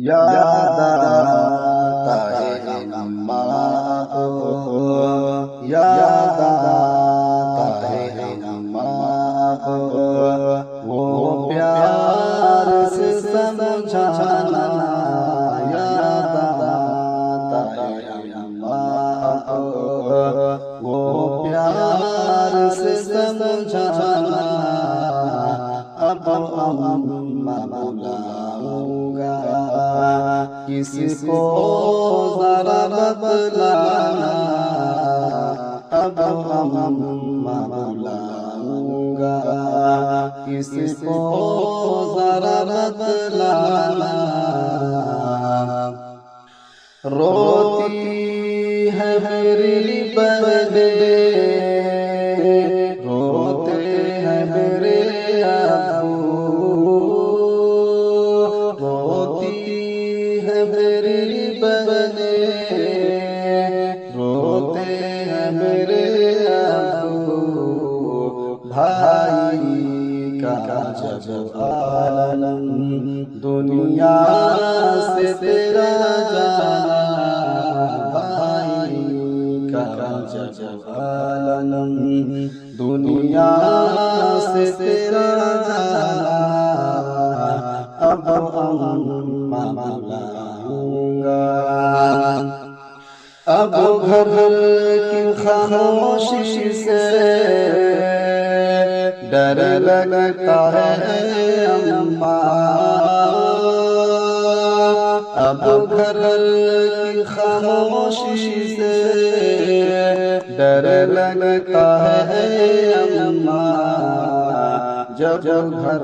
याद आता है अम्मा को, याद आता है अम्मा को, वो प्यार से समझाना। याद आता है अम्मा को, वो प्यार से समझाना। अब अम्मा बुलाऊंगा, किसको ज़रा बतलाना। अब अम्मा बुलाऊंगा, किसको ज़रा बतलाना। रोती है मेरी बहनें, रोते हैं मेरे अबू, रोती है मेरी बहनें, रोते हैं मेरे अबू। भाई का जब आलम दुनिया से तेरा जाना, भाई का जब आलम दुनिया से तेरा जाना। अब अम्मा बुलाऊंगा, अब घर की खामोशी से डर लगता है अम्मा। अब घर की खामोशी से डर लगता है अम्मा। जब घर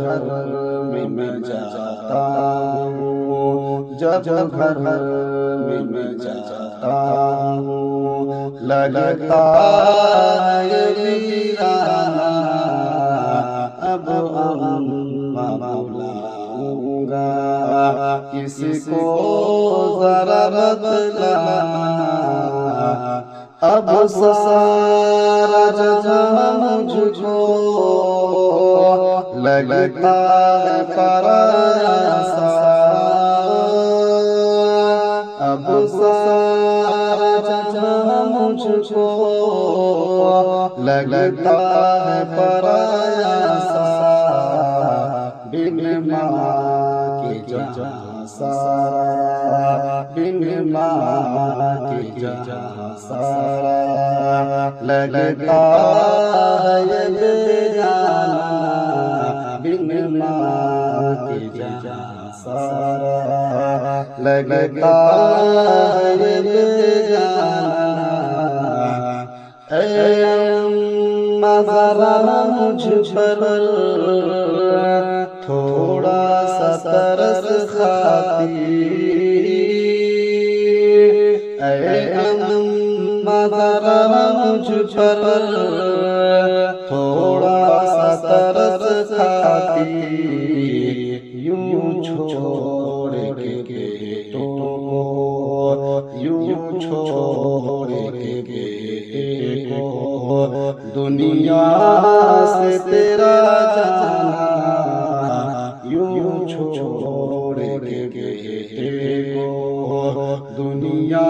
में मैं जाता हूँ, जब घर में मैं जाता हूँ, लगता है वीराना। अब अम्मा बुलाऊंगा, किसको ज़रा बतलाना। अब सारा जहां मुझको लगता है पराया सा। अब सारा जहां मुझको लगता है पराया सा। बिन माँ के जहाँ सारा, बिन माँ के जहाँ सारा, लगता है ये बेगाना। बिन माँ के जहाँ सारा, लगता है ये बेगाना। ऐ अम्मा ज़रा मुझ पर थोड़ा सा तरस खाती। ऐ अम्मा ज़रा मुझ पर थोड़ा सा तरस खाती। यूं छोड़ के बेटों को, यूं छोड़ के बेटे को, दुनिया से तेरा जाना। यूं छोड़ के बेटे को, दुनिया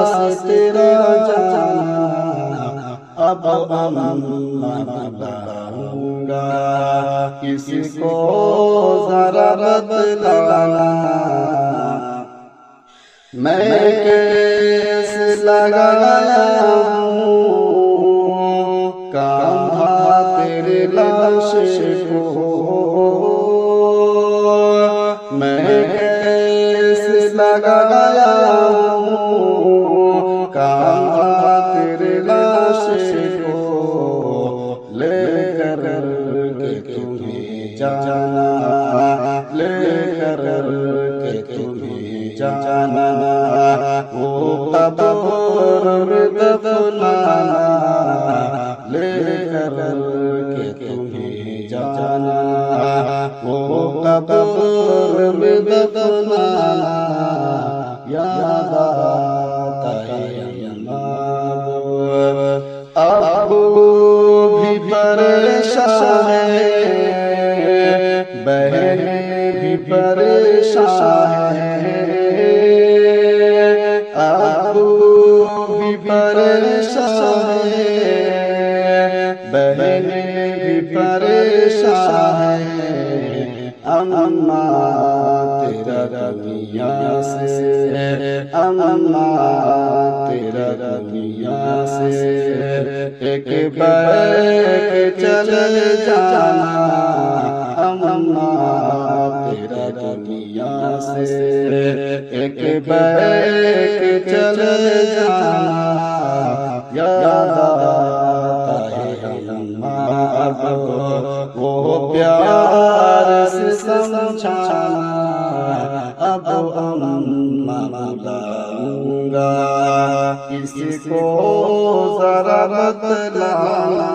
से तेरा जाना। अब अम्मा बुलाऊंगा, किसको ज़रा बतलाना। मैं कैसे लगाया हूँ कान्हा तेरे लाश को। मैं कैसे लगाया हूँ कान्हा तेरे लाश को। लेकर के तुम्हें जाना, लेकर के तुम्हें जाना। वो कब्र में दफनाना, लेकर के तुम्हें जाना। वो कब्र में दफनाना। याद आता है अम्मा, अब भी परेशान है, बहनें भी परेशान है। अबू भी परेशान है, बहने भी परेशान है। अम्मा तेरा दुनिया से, अम्मा तेरा दुनिया से एक बैग चल जाना। अम्मा तेरा दुनिया से एक बैग चल जाना। याद आता है अम्मा को वो प्यार से समझाना। अब अम्मा बुलाऊंगा किसी को जरा बतलाना।